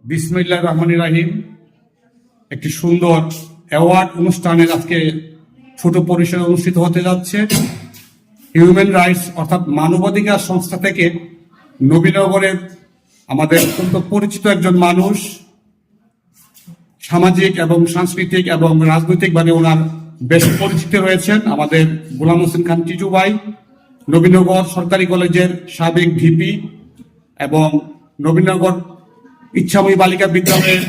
বিসমিল্লাহির রহমানির রহিম। একটি সুন্দর অ্যাওয়ার্ড অনুষ্ঠানের আজকে ছোট পরিসরে অনুষ্ঠিত হতে যাচ্ছে। হিউম্যান রাইটস অর্থাৎ মানবাধিকার সংস্থা থেকে নবীনগরের আমাদের অত্যন্ত পরিচিত একজন মানুষ, সামাজিক এবং সাংস্কৃতিক এবং রাজনৈতিকভাবে ওনার বেশ পরিচিত রয়েছেন, আমাদের গোলাম হোসেন খান টিটু ভাই, নবীনগর সরকারি কলেজের সাবেক ভিপি এবং নবীনগর ইচ্ছাময়ী বালিকা বিদ্যালয়ের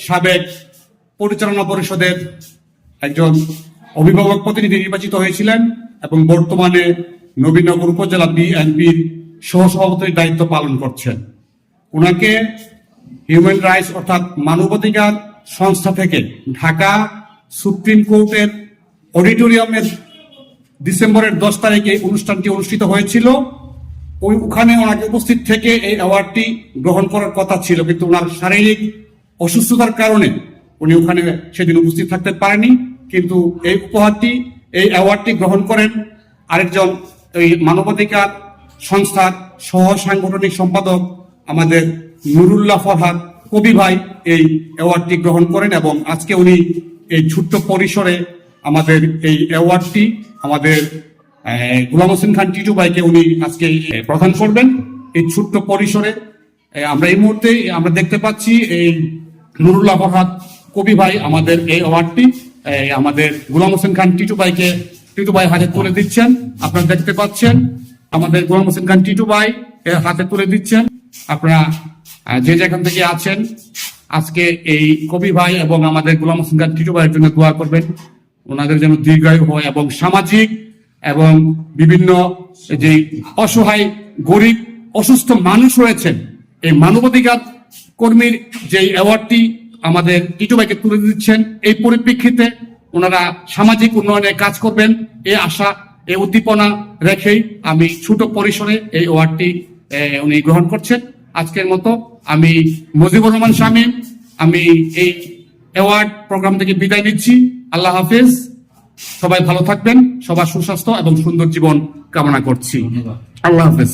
সাবেক পরিচালনা পরিষদের একজন অভিভাবক প্রতিনিধি নির্বাচিত হয়েছিলেন এবং বর্তমানে নবীনগর উপজেলা বিএনপির সহসভাপতির দায়িত্ব পালন করছেন। ওনাকে হিউম্যান রাইটস অর্থাৎ মানবাধিকার সংস্থা থেকে ঢাকা সুপ্রিম কোর্টের অডিটোরিয়ামের ডিসেম্বরের 10 তারিখে অনুষ্ঠানটি অনুষ্ঠিত হয়েছিল। ওখানে ওনাকে উপস্থিত থেকে এই অ্যাওয়ার্ডটি গ্রহণ করার কথা ছিল, কিন্তু ওনার শারীরিক অসুস্থতার কারণে উনি ওখানে সেদিন উপস্থিত থাকতে পারেনি। কিন্তু এই অ্যাওয়ার্ডটি গ্রহণ করেন আরেকজন এই মানবাধিকার সংস্থার সহ সাংগঠনিক সম্পাদক আমাদের নুরুল্লাহ ফরহাদ কবি ভাই এই অ্যাওয়ার্ডটি গ্রহণ করেন এবং আজকে উনি এই ছোট্ট পরিসরে আমাদের এই অ্যাওয়ার্ডটি আমাদের গোলাম হোসেন খান টিটু ভাইকে উনি আজকে প্রদান করবেন। এই ছোট্ট পরিসরে আমরা এই মুহূর্তে আমরা দেখতে পাচ্ছি এই নুরুল্লাহ ফরহাদ কবি ভাই আমাদের এই অ্যাওয়ার্ডটি আমাদের গোলাম হোসেন খান টিটু ভাই হাতে তুলে দিচ্ছেন। আপনারা দেখতে পাচ্ছেন আমাদের গোলাম হোসেন খান টিটু ভাই হাতে তুলে দিচ্ছেন। আপনারা যে যেখান থেকে আছেন আজকে এই কবি ভাই এবং আমাদের গোলাম হোসেন খান টিটু ভাইয়ের জন্য দোয়া করবেন, ওনাদের যেন দীর্ঘায়ু হয় এবং সামাজিক এবং বিভিন্ন যে অসহায় গরিব অসুস্থ মানুষ রয়েছেন, এই মানবাধিকার কর্মীর যে অ্যাওয়ার্ডটি আমাদের টিটু ভাইকে তুলে দিচ্ছেন, এই পরিপ্রেক্ষিতে ওনারা সামাজিক উন্নয়নে কাজ করবেন এই আশা এই উদ্দীপনা রেখেই আমি ছোট পরিসরে এই অ্যাওয়ার্ডটি উনি গ্রহণ করছেন। আজকের মতো আমি মুজিবুর রহমান শামীম, আমি এই অ্যাওয়ার্ড প্রোগ্রাম থেকে বিদায় নিচ্ছি। আল্লাহ হাফেজ, সবাই ভালো থাকবেন, সবার সুস্বাস্থ্য এবং সুন্দর জীবন কামনা করছি। আল্লাহ হাফেজ।